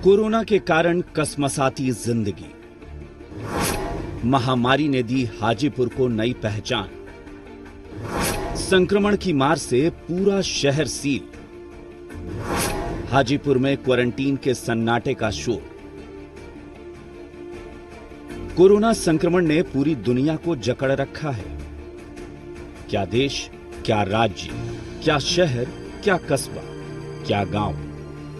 Corona के कारण कसमसाती जिंदगी। महामारी ने दी हाजीपुर को नई पहचान। संक्रमण की मार से पूरा शहर सील। हाजीपुर में क्वारंटीन के सन्नाटे का शोर। कोरोना संक्रमण ने पूरी दुनिया को जकड़ रखा है। क्या देश, क्या राज्य, क्या शहर, क्या कस्बा, क्या गांव,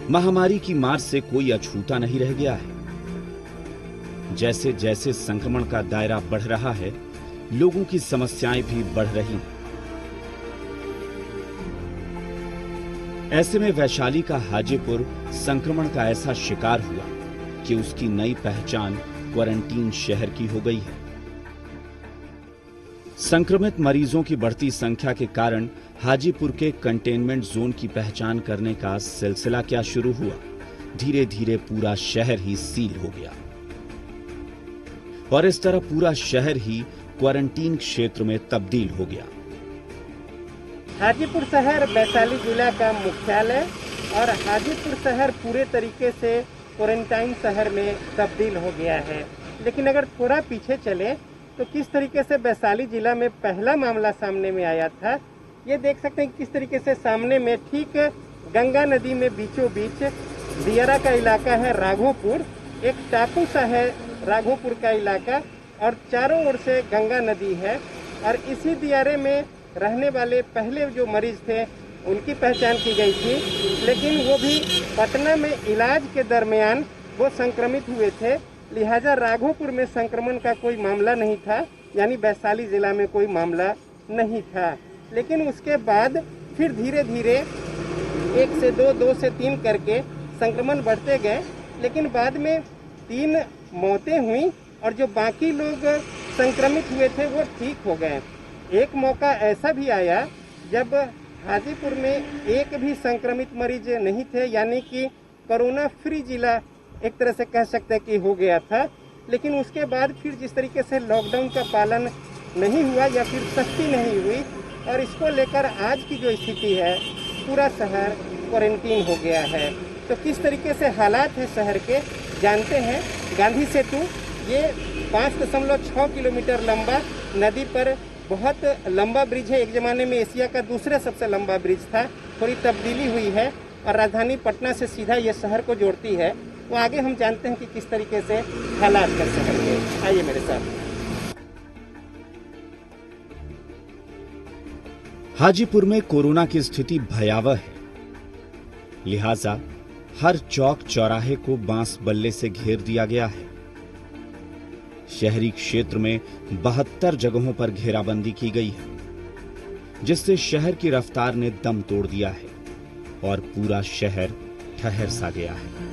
महामारी की मार से कोई अछूता नहीं रह गया है। जैसे जैसे संक्रमण का दायरा बढ़ रहा है, लोगों की समस्याएं भी बढ़ रही हैं। ऐसे में वैशाली का हाजीपुर संक्रमण का ऐसा शिकार हुआ कि उसकी नई पहचान क्वारंटीन शहर की हो गई है। संक्रमित मरीजों की बढ़ती संख्या के कारण हाजीपुर के कंटेनमेंट जोन की पहचान करने का सिलसिला क्या शुरू हुआ, धीरे धीरे पूरा शहर ही सील हो गया और इस तरह पूरा शहर ही क्वारंटीन क्षेत्र में तब्दील हो गया। हाजीपुर शहर वैशाली जिला का मुख्यालय और हाजीपुर शहर पूरे तरीके से क्वारंटाइन शहर में तब्दील हो गया है। लेकिन अगर थोड़ा पीछे चले तो किस तरीके से वैशाली जिला में पहला मामला सामने में आया था, ये देख सकते हैं किस तरीके से सामने में ठीक गंगा नदी में बीचों बीच दियारा का इलाका है राघोपुर, एक टापू सा है राघोपुर का इलाका और चारों ओर से गंगा नदी है। और इसी दियारे में रहने वाले पहले जो मरीज थे उनकी पहचान की गई थी, लेकिन वो भी पटना में इलाज के दरमियान वो संक्रमित हुए थे। लिहाजा राघोपुर में संक्रमण का कोई मामला नहीं था, यानी वैशाली जिला में कोई मामला नहीं था। लेकिन उसके बाद फिर धीरे धीरे 1 से 2, 2 से 3 करके संक्रमण बढ़ते गए, लेकिन बाद में 3 मौतें हुई और जो बाकी लोग संक्रमित हुए थे वो ठीक हो गए। एक मौका ऐसा भी आया जब हाजीपुर में एक भी संक्रमित मरीज नहीं थे, यानी कि कोरोना फ्री जिला एक तरह से कह सकते हैं कि हो गया था। लेकिन उसके बाद फिर जिस तरीके से लॉकडाउन का पालन नहीं हुआ या फिर सख्ती नहीं हुई और इसको लेकर आज की जो स्थिति है पूरा शहर क्वारंटीन हो गया है। तो किस तरीके से हालात है शहर के जानते हैं। गांधी सेतु ये 5.6 किलोमीटर लंबा नदी पर बहुत लंबा ब्रिज है। एक ज़माने में एशिया का दूसरा सबसे लंबा ब्रिज था। थोड़ी तब्दीली हुई है और राजधानी पटना से सीधा ये शहर को जोड़ती है। तो आगे हम जानते हैं कि किस तरीके से हालात कर शहर के। आइए मेरे साथ। हाजीपुर में कोरोना की स्थिति भयावह है, लिहाजा हर चौक चौराहे को बांस बल्ले से घेर दिया गया है। शहरी क्षेत्र में 72 जगहों पर घेराबंदी की गई है, जिससे शहर की रफ्तार ने दम तोड़ दिया है और पूरा शहर ठहर सा गया है।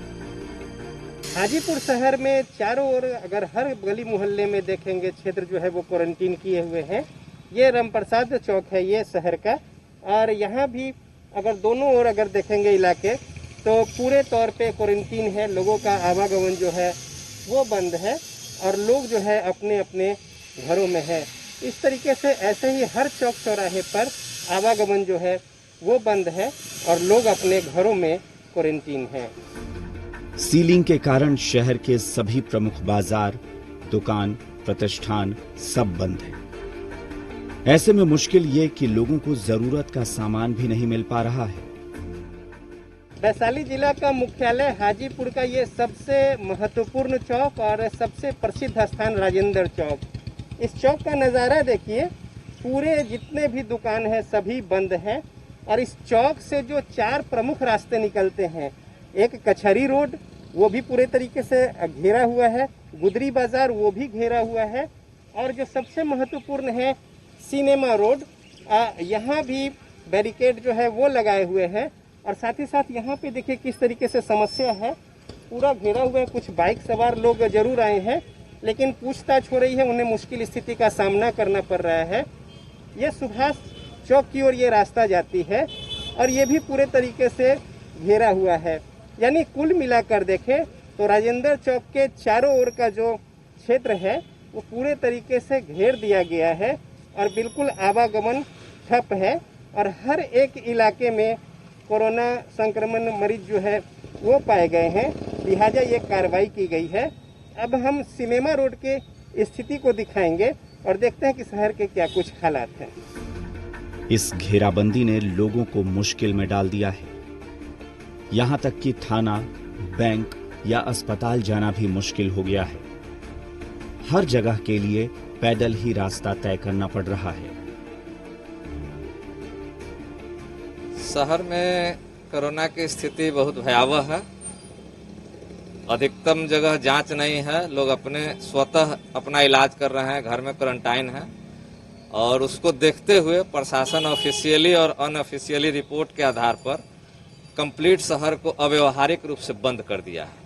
हाजीपुर शहर में चारों ओर अगर हर गली मोहल्ले में देखेंगे क्षेत्र जो है वो क्वारंटीन किए हुए हैं। ये रामप्रसाद चौक है ये शहर का, और यहाँ भी अगर दोनों ओर अगर देखेंगे इलाके तो पूरे तौर पे क्वारंटीन है। लोगों का आवागमन जो है वो बंद है और लोग जो है अपने अपने घरों में है। इस तरीके से ऐसे ही हर चौक चौराहे पर आवागमन जो है वो बंद है और लोग अपने घरों में क्वारंटीन है। सीलिंग के कारण शहर के सभी प्रमुख बाजार, दुकान, प्रतिष्ठान सब बंद हैं। ऐसे में मुश्किल ये कि लोगों को जरूरत का सामान भी नहीं मिल पा रहा है। वैशाली जिला का मुख्यालय हाजीपुर का ये सबसे महत्वपूर्ण चौक और सबसे प्रसिद्ध स्थान राजेंद्र चौक। इस चौक का नज़ारा देखिए, पूरे जितने भी दुकान हैं सभी बंद हैं। और इस चौक से जो 4 प्रमुख रास्ते निकलते हैं, एक कचहरी रोड वो भी पूरे तरीके से घेरा हुआ है, गुदरी बाजार वो भी घेरा हुआ है, और जो सबसे महत्वपूर्ण है सिनेमा रोड, यहाँ भी बैरिकेड जो है वो लगाए हुए हैं। और साथ ही साथ यहाँ पे देखिए किस तरीके से समस्या है, पूरा घेरा हुआ है। कुछ बाइक सवार लोग जरूर आए हैं, लेकिन पूछताछ हो रही है, उन्हें मुश्किल स्थिति का सामना करना पड़ रहा है। ये सुभाष चौक की ओर ये रास्ता जाती है और ये भी पूरे तरीके से घेरा हुआ है। यानी कुल मिलाकर देखें तो राजेंद्र चौक के चारों ओर का जो क्षेत्र है वो पूरे तरीके से घेर दिया गया है और बिल्कुल आवागमन ठप है। और हर एक इलाके में कोरोना संक्रमण मरीज जो है वो पाए गए हैं। लिहाजा ये कार्रवाई की गई है। अब हम सिनेमा रोड के स्थिति को दिखाएंगे और देखते हैं कि शहर के क्या कुछ हालात हैं। इस घेराबंदी ने लोगों को मुश्किल में डाल दिया है। यहां तक कि थाना, बैंक या अस्पताल जाना भी मुश्किल हो गया है। हर जगह के लिए पैदल ही रास्ता तय करना पड़ रहा है। शहर में कोरोना की स्थिति बहुत भयावह है। अधिकतम जगह जांच नहीं है, लोग अपने स्वतः अपना इलाज कर रहे हैं, घर में क्वारंटाइन है और उसको देखते हुए प्रशासन ऑफिशियली और अनऑफिशियली रिपोर्ट के आधार पर कंप्लीट शहर को अव्यवहारिक रूप से बंद कर दिया है।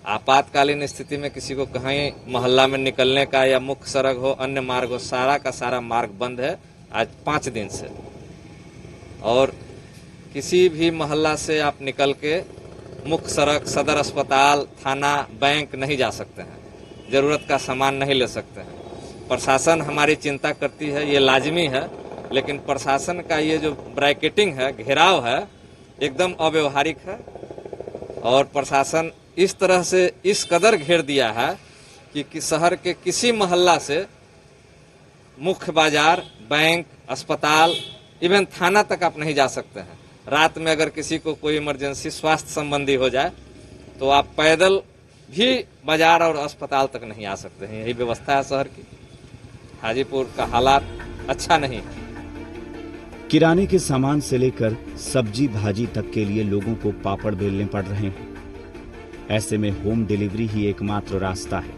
आपातकालीन स्थिति में किसी को कहीं मोहल्ला में निकलने का या मुख्य सड़क हो, अन्य मार्ग हो, सारा का सारा मार्ग बंद है आज 5 दिन से। और किसी भी मोहल्ला से आप निकल के मुख्य सड़क, सदर अस्पताल, थाना, बैंक नहीं जा सकते हैं, जरूरत का सामान नहीं ले सकते हैं। प्रशासन हमारी चिंता करती है, ये लाजमी है, लेकिन प्रशासन का ये जो ब्रैकेटिंग है, घेराव है, एकदम अव्यवहारिक है। और प्रशासन इस तरह से इस कदर घेर दिया है कि शहर के किसी मोहल्ला से मुख्य बाजार, बैंक, अस्पताल, इवन थाना तक आप नहीं जा सकते हैं। रात में अगर किसी को कोई इमरजेंसी स्वास्थ्य संबंधी हो जाए तो आप पैदल भी बाजार और अस्पताल तक नहीं आ सकते हैं। यही व्यवस्था है शहर की। हाजीपुर का हालात अच्छा नहीं है। किराने के सामान से लेकर सब्जी भाजी तक के लिए लोगों को पापड़ बेलने पड़ रहे हैं। ऐसे में होम डिलीवरी ही एकमात्र रास्ता है,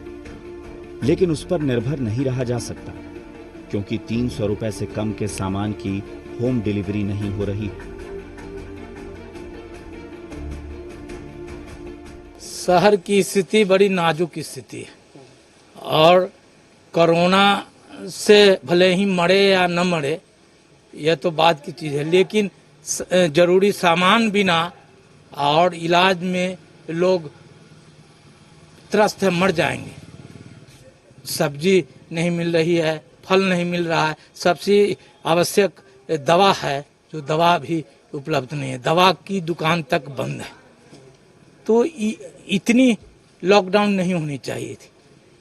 लेकिन उस पर निर्भर नहीं रहा जा सकता, क्योंकि 300 रुपए से कम के सामान की होम डिलीवरी नहीं हो रही है। शहर की स्थिति बड़ी नाजुक स्थिति है और कोरोना से भले ही मरे या न मरे, यह तो बात की चीज़ है, लेकिन जरूरी सामान बिना और इलाज में लोग त्रस्त है, मर जाएंगे। सब्जी नहीं मिल रही है, फल नहीं मिल रहा है, सबसे आवश्यक दवा है, जो दवा भी उपलब्ध नहीं है, दवा की दुकान तक बंद है। तो इतनी लॉकडाउन नहीं होनी चाहिए थी।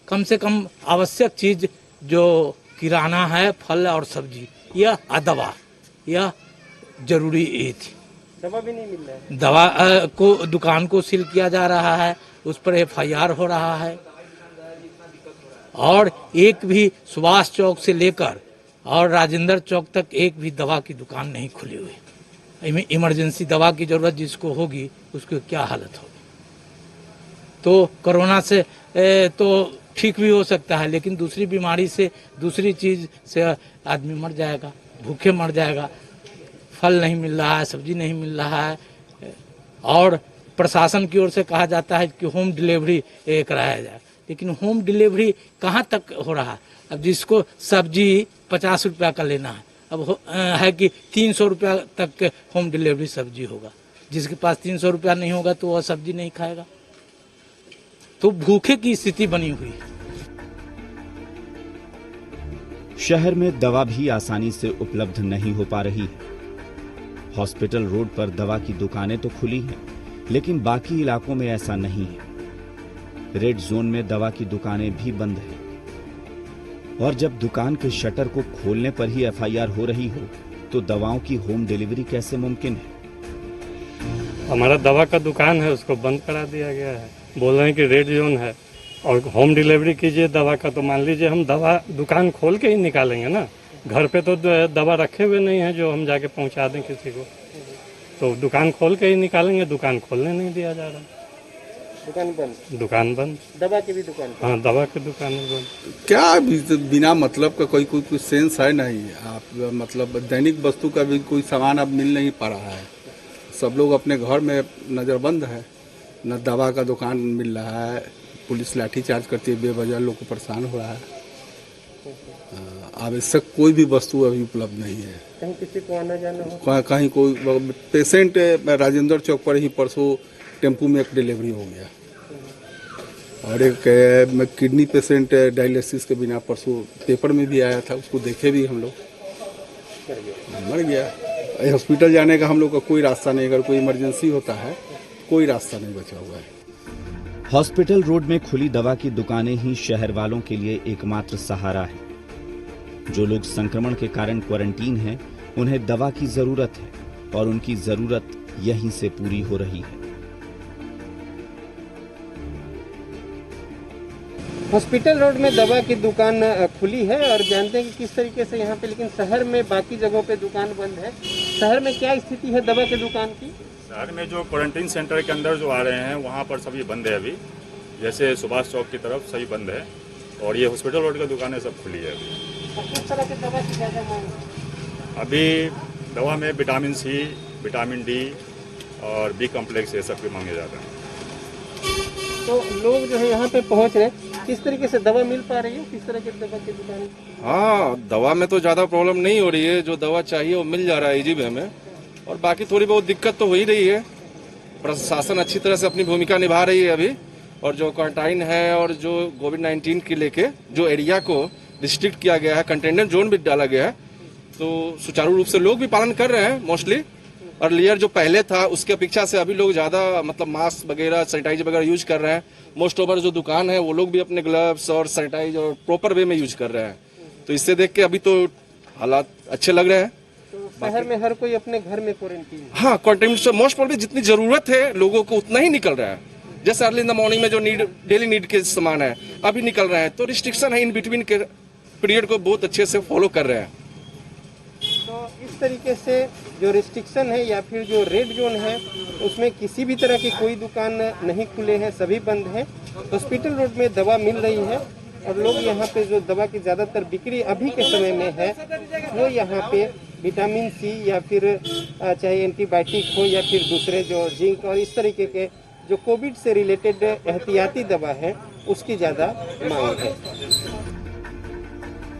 कम से कम आवश्यक चीज जो किराना है, फल और सब्जी, यह दवा, यह जरूरी ये थी। दवा भी नहीं मिल रहा है। दवा को दुकान को सील किया जा रहा है, उस पर FIR हो रहा है और एक भी सुभाष चौक से लेकर और राजेंद्र चौक तक एक भी दवा की दुकान नहीं खुली हुई। इमरजेंसी दवा की जरूरत जिसको होगी उसकी क्या हालत होगी। तो कोरोना से तो ठीक भी हो सकता है, लेकिन दूसरी बीमारी से, दूसरी चीज से आदमी मर जाएगा, भूखे मर जाएगा। फल नहीं मिल रहा है, सब्जी नहीं मिल रहा है और प्रशासन की ओर से कहा जाता है कि होम डिलीवरी कराया जाए, लेकिन होम डिलीवरी कहाँ तक हो रहा है। अब जिसको सब्जी 50 रुपया का लेना है, अब है कि 300 रुपया तक होम डिलीवरी सब्जी होगा। जिसके पास 300 रुपया नहीं होगा तो वह सब्जी नहीं खाएगा। तो भूखे की स्थिति बनी हुई है। शहर में दवा भी आसानी से उपलब्ध नहीं हो पा रही है। हॉस्पिटल रोड पर दवा की दुकानें तो खुली हैं, लेकिन बाकी इलाकों में ऐसा नहीं है। रेड जोन में दवा की दुकानें भी बंद हैं। और जब दुकान के शटर को खोलने पर ही FIR हो रही हो, तो दवाओं की होम डिलीवरी कैसे मुमकिन है? हमारा दवा का दुकान है, उसको बंद करा दिया गया है। बोल रहे हैं कि रेड जोन है और होम डिलीवरी कीजिए दवा का, तो मान लीजिए हम दवा दुकान खोल के ही निकालेंगे ना। घर पे तो दवा रखे हुए नहीं है जो हम जाके पहुंचा दें किसी को, तो दुकान खोल के ही निकालेंगे। दुकान खोलने नहीं दिया जा रहा। दुकान बंद। दुकान बंद। दवा की भी दुकान। हाँ, दवा की दुकान बंद। क्या बिना मतलब का कोई सेंस है नहीं। आप मतलब दैनिक वस्तु का भी कोई सामान अब मिल नहीं पा रहा है। सब लोग अपने घर में नज़रबंद है, न दवा का दुकान मिल रहा है। पुलिस लाठीचार्ज करती है, बेवजह लोग को परेशान हो रहा है। आवश्यक कोई भी वस्तु अभी उपलब्ध नहीं है। कहीं किसी को आना जाना हो, कहीं कोई पेशेंट राजेंद्र चौक पर ही परसों टेम्पू में एक डिलीवरी हो गया और एक किडनी पेशेंट डायलिसिस के बिना परसों पेपर में भी आया था, उसको देखे भी हम लोग, मर गया। हॉस्पिटल जाने का हम लोग का कोई रास्ता नहीं। अगर कोई इमरजेंसी होता है, कोई रास्ता नहीं बचा हुआ है। हॉस्पिटल रोड में खुली दवा की दुकानें ही शहर वालों के लिए एकमात्र सहारा है। जो लोग संक्रमण के कारण क्वारंटीन हैं, उन्हें दवा की जरूरत है और उनकी जरूरत यहीं से पूरी हो रही है। हॉस्पिटल रोड में दवा की दुकान खुली है और जानते हैं कि किस तरीके से यहाँ पे, लेकिन शहर में बाकी जगहों पे दुकान बंद है। शहर में क्या स्थिति है दवा की दुकान की? शहर में जो क्वारंटीन सेंटर के अंदर जो आ रहे हैं वहाँ पर सभी बंद है अभी, जैसे सुभाष चौक की तरफ सभी बंद है और ये हॉस्पिटल रोड की दुकानें सब खुली है अभी। किस तरह की दवा की ज़्यादा मांग है? अभी दवा में विटामिन सी, विटामिन डी और बी कॉम्प्लेक्स ये सब भी मांगे जाते हैं। तो लोग जो है यहाँ पे पहुँच रहे हैं, किस तरीके से दवा मिल पा रही है? किस तरह की दवा की दुकान? हाँ, दवा में तो ज़्यादा प्रॉब्लम नहीं हो रही है, जो दवा चाहिए वो मिल जा रहा है इजी वे में, और बाकी थोड़ी बहुत दिक्कत तो हो ही रही है। प्रशासन अच्छी तरह से अपनी भूमिका निभा रही है अभी, और जो क्वारंटाइन है और जो कोविड-19 के लेके जो एरिया को रिस्ट्रिक्ट किया गया है, कंटेनमेंट जोन भी डाला गया है, तो सुचारू रूप से लोग भी पालन कर रहे हैं मोस्टली। और लेयर जो पहले था उसके अपेक्षा से अभी लोग ज़्यादा मतलब मास्क वगैरह, सैनिटाइजर वगैरह यूज कर रहे हैं। मोस्ट ओवर जो दुकान है वो लोग भी अपने ग्लव्स और सैनिटाइज और प्रॉपर वे में यूज कर रहे हैं, तो इससे देख के अभी तो हालात अच्छे लग रहे हैं। तो शहर में हर कोई अपने घर में क्वारंटीन है। हाँ, क्वारंटाइन से मोस्ट प्रॉब्लम जितनी जरूरत है लोगों को उतना ही निकल रहा है। जैसे अर्ली इन द मॉर्निंग में जो डेली नीड के सामान है अभी निकल रहे हैं, तो रिस्ट्रिक्शन है इन बिटवीन के पीरियड को बहुत अच्छे से फॉलो कर रहे हैं। तो इस तरीके से जो रिस्ट्रिक्शन है या फिर जो रेड जोन है उसमें किसी भी तरह की कोई दुकान नहीं खुले हैं, सभी बंद हैं। हॉस्पिटल रोड में दवा मिल रही है और लोग यहाँ पे जो दवा की ज़्यादातर बिक्री अभी के समय में है वो यहाँ पे विटामिन सी या फिर चाहे एंटीबायोटिक हो या फिर दूसरे जो जिंक और इस तरीके के जो कोविड से रिलेटेड एहतियाती दवा है उसकी ज़्यादा मांग है।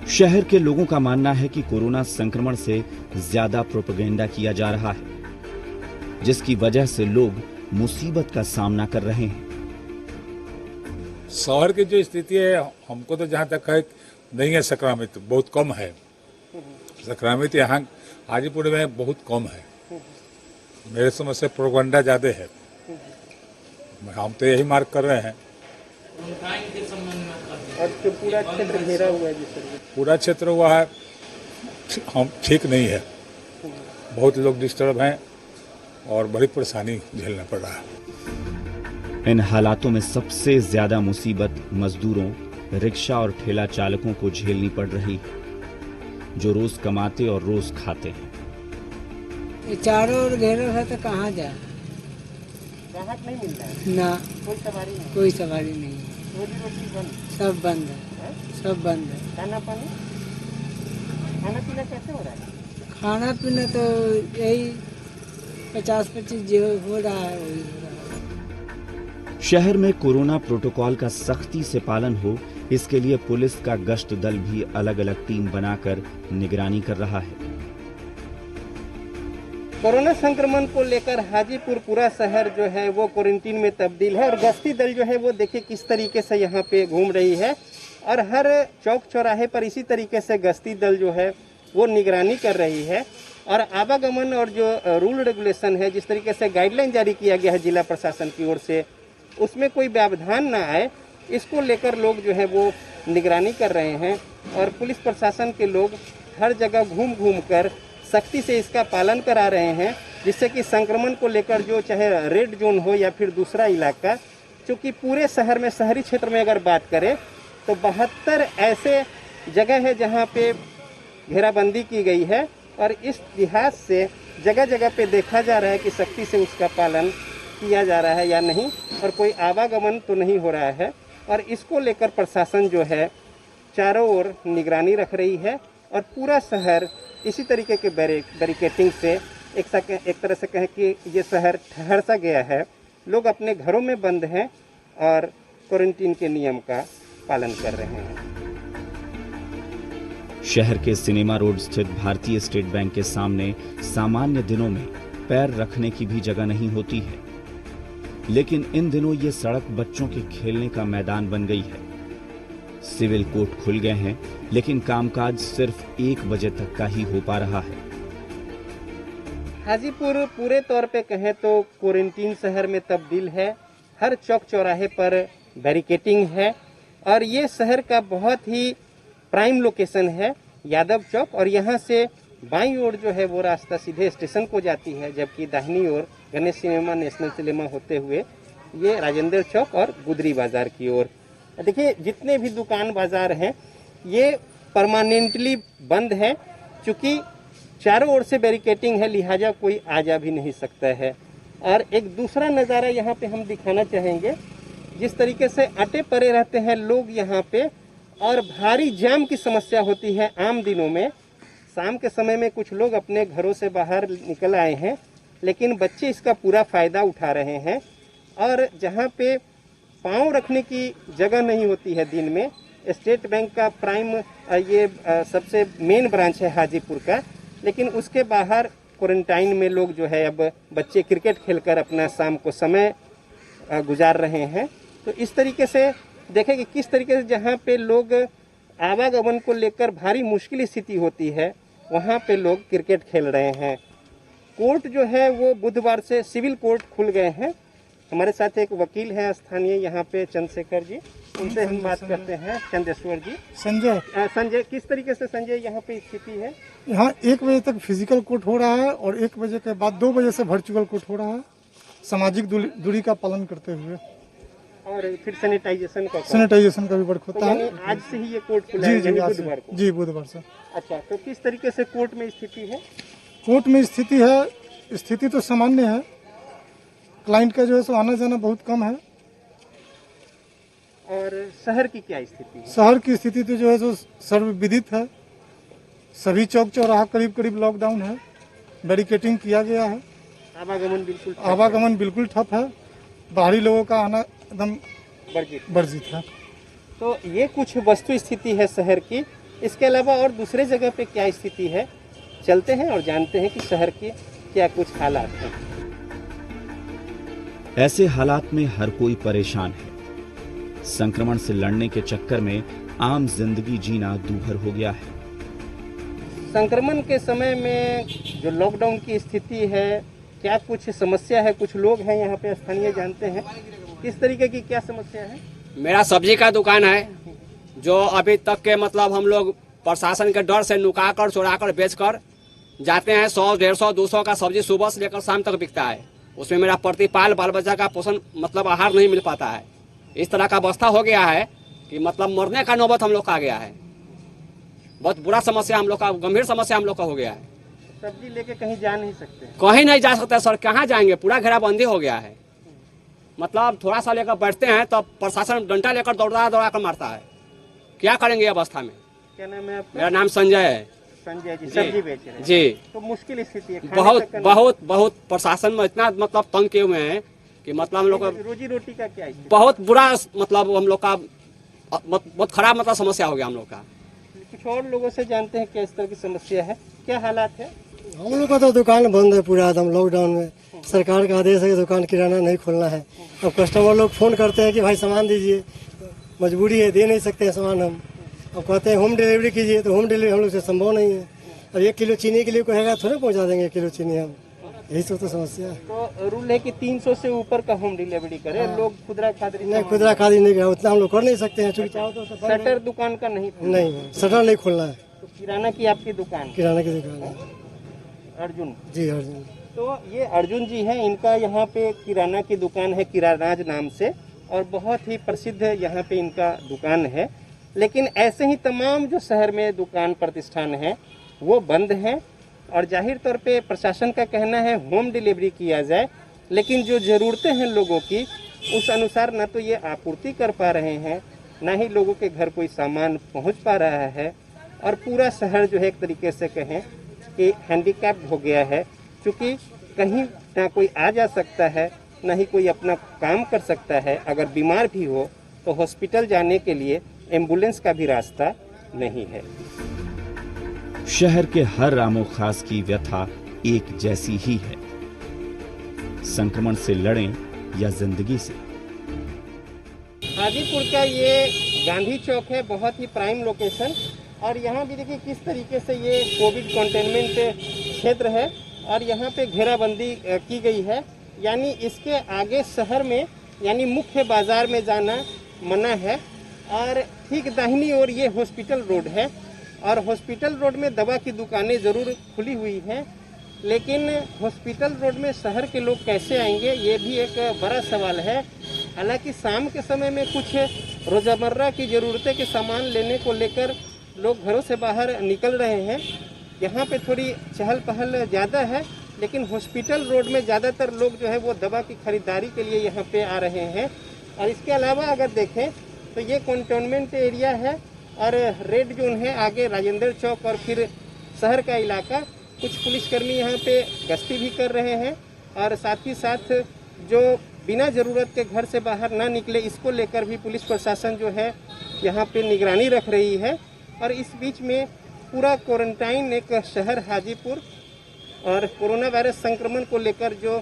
शहर के लोगों का मानना है कि कोरोना संक्रमण से ज्यादा प्रोपेगेंडा किया जा रहा है, जिसकी वजह से लोग मुसीबत का सामना कर रहे हैं। शहर की जो स्थिति है, हमको तो जहाँ तक है नहीं है, संक्रमित बहुत कम है। संक्रमित यहाँ हाजीपुर में बहुत कम है। मेरे समझ से प्रोपेगेंडा ज्यादा है, हम तो यही मार्क कर रहे हैं। और जो पूरा क्षेत्र घेरा हुआ है, जिस पूरा क्षेत्र हुआ है, हम ठीक नहीं है, बहुत लोग डिस्टर्ब हैं और बड़ी परेशानी झेलना पड़ रहा है। इन हालातों में सबसे ज्यादा मुसीबत मजदूरों, रिक्शा और ठेला चालकों को झेलनी पड़ रही है, जो रोज कमाते और रोज खाते हैं। ये चारों ओर घेरा है तो कहाँ जाए? राहत नहीं मिल रहा है ना, कोई सवारी नहीं, कोई सवारी नहीं है, रोजी रोटी बंद, सब बंद है, सब बंद है। खाना पानी, खाना पीना कैसे हो रहा है? खाना पीना तो यही 50-25 जो हो रहा है वही हो रहा है। शहर में कोरोना प्रोटोकॉल का सख्ती से पालन हो, इसके लिए पुलिस का गश्त दल भी अलग अलग टीम बनाकर निगरानी कर रहा है। कोरोना संक्रमण को लेकर हाजीपुर पूरा शहर जो है वो क्वारंटीन में तब्दील है और गश्ती दल जो है वो देखिए किस तरीके से यहाँ पे घूम रही है और हर चौक चौराहे पर इसी तरीके से गश्ती दल जो है वो निगरानी कर रही है। और आवागमन और जो रूल रेगुलेशन है, जिस तरीके से गाइडलाइन जारी किया गया है जिला प्रशासन की ओर से, उसमें कोई व्यवधान ना आए, इसको लेकर लोग जो है वो निगरानी कर रहे हैं। और पुलिस प्रशासन के लोग हर जगह घूम घूम कर सख्ती से इसका पालन करा रहे हैं, जिससे कि संक्रमण को लेकर जो चाहे रेड जोन हो या फिर दूसरा इलाका, क्योंकि पूरे शहर में, शहरी क्षेत्र में अगर बात करें तो 72 ऐसे जगह है जहां पे घेराबंदी की गई है और इस लिहाज से जगह जगह पे देखा जा रहा है कि सख्ती से उसका पालन किया जा रहा है या नहीं, और कोई आवागमन तो नहीं हो रहा है। और इसको लेकर प्रशासन जो है चारों ओर निगरानी रख रही है और पूरा शहर इसी तरीके के बैरिकेटिंग से एक तरह से कहें कि ये शहर ठहर सा गया है। लोग अपने घरों में बंद हैं और क्वारंटीन के नियम का पालन कर रहे हैं। शहर के सिनेमा रोड स्थित भारतीय स्टेट बैंक के सामने सामान्य दिनों में पैर रखने की भी जगह नहीं होती है, लेकिन इन दिनों ये सड़क बच्चों के खेलने का मैदान बन गई है। सिविल कोर्ट खुल गए हैं, लेकिन कामकाज सिर्फ 1 बजे तक का ही हो पा रहा है। हाजीपुर पूरे तौर पे कहें तो क्वारंटीन शहर में तब्दील है। हर चौक चौराहे पर बैरिकेटिंग है और ये शहर का बहुत ही प्राइम लोकेशन है यादव चौक। और यहाँ से बाईं ओर जो है वो रास्ता सीधे स्टेशन को जाती है, जबकि दाहिनी ओर गणेश सिनेमा, नेशनल सिनेमा होते हुए ये राजेंद्र चौक और गुदरी बाजार की ओर। देखिए जितने भी दुकान बाजार हैं ये परमानेंटली बंद है, क्योंकि चारों ओर से बैरिकेटिंग है, लिहाजा कोई आ जा भी नहीं सकता है। और एक दूसरा नज़ारा यहाँ पे हम दिखाना चाहेंगे, जिस तरीके से अटे पड़े रहते हैं लोग यहाँ पे और भारी जाम की समस्या होती है आम दिनों में। शाम के समय में कुछ लोग अपने घरों से बाहर निकल आए हैं, लेकिन बच्चे इसका पूरा फ़ायदा उठा रहे हैं। और जहाँ पे पाँव रखने की जगह नहीं होती है दिन में, स्टेट बैंक का प्राइम ये सबसे मेन ब्रांच है हाजीपुर का, लेकिन उसके बाहर क्वारंटाइन में लोग जो है अब बच्चे क्रिकेट खेलकर अपना शाम को समय गुजार रहे हैं। तो इस तरीके से देखें कि किस तरीके से जहाँ पे लोग आवागमन को लेकर भारी मुश्किल स्थिति होती है, वहाँ पे लोग क्रिकेट खेल रहे हैं। कोर्ट जो है वो बुधवार से सिविल कोर्ट खुल गए हैं। हमारे साथ एक वकील हैं स्थानीय यहाँ पे चंद्रशेखर जी, उनसे हम बात करते हैं। चंद्रेश्वर जी, संजय किस तरीके से संजय यहाँ पे स्थिति है? यहाँ 1 बजे तक फिजिकल कोर्ट हो रहा है और 1 बजे के बाद 2 बजे से वर्चुअल कोर्ट हो रहा है, सामाजिक दूरी का पालन करते हुए। और फिर सैनिटाइजेशन का भी वर्क होता है। आज से ही ये कोर्ट खुला है बुधवार को? जी बुधवार से। अच्छा, तो किस तरीके से कोर्ट में स्थिति है? कोर्ट में स्थिति तो सामान्य है, क्लाइंट का जो है सो आना जाना बहुत कम है। और शहर की क्या स्थिति है? शहर की स्थिति तो जो है सो सर्वविदित है, सभी चौक चौराहा करीब करीब लॉकडाउन है, बैरिकेटिंग किया गया है, आवागमन बिल्कुल ठप है, बाहरी लोगों का आना एकदम वर्जित है। तो ये कुछ वस्तु स्थिति है शहर की। इसके अलावा और दूसरे जगह पे क्या स्थिति है, चलते हैं और जानते हैं कि शहर के क्या कुछ हालात हैं। ऐसे हालात में हर कोई परेशान है। संक्रमण से लड़ने के चक्कर में आम जिंदगी जीना दूभर हो गया है। संक्रमण के समय में जो लॉकडाउन की स्थिति है, क्या कुछ समस्या है? कुछ लोग हैं यहाँ पे स्थानीय, जानते हैं किस तरीके की क्या समस्या है। मेरा सब्जी का दुकान है, जो अभी तक के मतलब हम लोग प्रशासन के डर से नुका कर चुरा कर बेच कर जाते हैं। 100, 150, 200 का सब्जी सुबह से लेकर शाम तक बिकता है। उसमें मेरा प्रतिपाल बाल बच्चा का पोषण मतलब आहार नहीं मिल पाता है। इस तरह का अवस्था हो गया है कि मतलब मरने का नौबत हम लोग का आ गया है। बहुत बुरा समस्या हम लोग का, गंभीर समस्या हम लोग का हो गया है। सब्जी लेके कहीं जा नहीं सकते? कहीं नहीं जा सकते सर, कहाँ जाएंगे, पूरा घेराबंदी हो गया है। मतलब थोड़ा सा लेकर बैठते हैं तो प्रशासन डंडा लेकर दौड़ा कर मारता है। क्या करेंगे अवस्था में? क्या नाम है आपका? मेरा नाम संजय है। संजय जी, सब्जी बेच रहे हैं? जी। तो मुश्किल स्थिति है, बहुत प्रशासन में इतना मतलब तंग किए हुए हैं कि मतलब हम लोग का रोजी रोटी का क्या है? बहुत बुरा मतलब हम लोग का बहुत खराब मतलब समस्या हो गया हम लोग का। कुछ और लोगों से जानते हैं क्या इस तरह की समस्या है, क्या हालात है? हम लोग का तो दुकान बंद है पूरा एकदम लॉकडाउन में। सरकार का आदेश है कि दुकान किराना नहीं खोलना है। अब कस्टमर लोग फोन करते हैं कि भाई सामान दीजिए, मजबूरी है, दे नहीं सकते हैं सामान हम। अब कहते हैं होम डिलीवरी कीजिए, तो होम डिलीवरी हम लोग से संभव नहीं है। अब 1 किलो चीनी के लिए कहेगा थोड़े पहुंचा देंगे 1 किलो चीनी हम, यही सब तो समस्या है। तो रूल है कि 300 से ऊपर का होम डिलीवरी करे। लोग खुदरा खादरी नहीं, खुदरा खादी नहीं, उतना हम लोग कर नहीं सकते हैं। चूंकि चाहो तो शटर दुकान का नहीं शटर नहीं खोलना है। तो किराना की आपकी दुकान? किराना की दुकान है। अर्जुन जी, अर्जुन। तो ये अर्जुन जी हैं, इनका यहाँ पे किराना की दुकान है किरानाज नाम से, और बहुत ही प्रसिद्ध यहाँ पे इनका दुकान है। लेकिन ऐसे ही तमाम जो शहर में दुकान प्रतिष्ठान है वो बंद हैं। और जाहिर तौर पे प्रशासन का कहना है होम डिलीवरी किया जाए, लेकिन जो ज़रूरतें हैं लोगों की उस अनुसार ना तो ये आपूर्ति कर पा रहे हैं, ना ही लोगों के घर कोई सामान पहुंच पा रहा है। और पूरा शहर जो है एक तरीके से कहें कि हैंडीकैप्ड हो गया है, क्योंकि कहीं ना कोई आ जा सकता है, ना ही कोई अपना काम कर सकता है। अगर बीमार भी हो तो हॉस्पिटल जाने के लिए एम्बुलेंस का भी रास्ता नहीं है। शहर के हर रामो खास की व्यथा एक जैसी ही है। संक्रमण से लड़ें या जिंदगी से। हाजीपुर का ये गांधी चौक है, बहुत ही प्राइम लोकेशन। और यहाँ भी देखिए किस तरीके से ये कोविड कंटेनमेंट क्षेत्र है और यहाँ पे घेराबंदी की गई है। यानी इसके आगे शहर में यानी मुख्य बाजार में जाना मना है। और ठीक दाहिनी ओर ये हॉस्पिटल रोड है और हॉस्पिटल रोड में दवा की दुकानें ज़रूर खुली हुई हैं, लेकिन हॉस्पिटल रोड में शहर के लोग कैसे आएंगे ये भी एक बड़ा सवाल है। हालांकि शाम के समय में कुछ रोज़मर्रा की ज़रूरतें के सामान लेने को लेकर लोग घरों से बाहर निकल रहे हैं। यहाँ पे थोड़ी चहल पहल ज़्यादा है, लेकिन हॉस्पिटल रोड में ज़्यादातर लोग जो है वो दवा की खरीदारी के लिए यहाँ पे आ रहे हैं। और इसके अलावा अगर देखें तो ये कंटोनमेंट एरिया है और रेड जोन है आगे राजेंद्र चौक और फिर शहर का इलाका। कुछ पुलिसकर्मी यहाँ पे गश्ती भी कर रहे हैं और साथ ही साथ जो बिना ज़रूरत के घर से बाहर ना निकले इसको लेकर भी पुलिस प्रशासन जो है यहाँ पे निगरानी रख रही है। और इस बीच में पूरा क्वारंटाइन एक शहर हाजीपुर और कोरोना वायरस संक्रमण को लेकर जो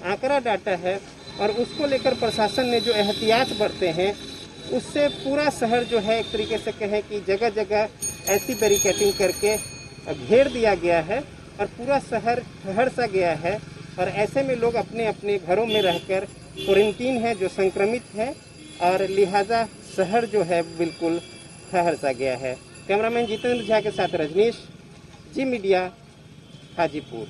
आंकड़ा डाटा है और उसको लेकर प्रशासन ने जो एहतियात बरते हैं उससे पूरा शहर जो है एक तरीके से कहें कि जगह जगह ऐसी बैरिकेडिंग करके घेर दिया गया है और पूरा शहर ठहर सा गया है। और ऐसे में लोग अपने अपने घरों में रहकर क्वारंटीन है जो संक्रमित है और लिहाजा शहर जो है बिल्कुल ठहर सा गया है। कैमरामैन जितेंद्र झा के साथ रजनीश, जी मीडिया, हाजीपुर।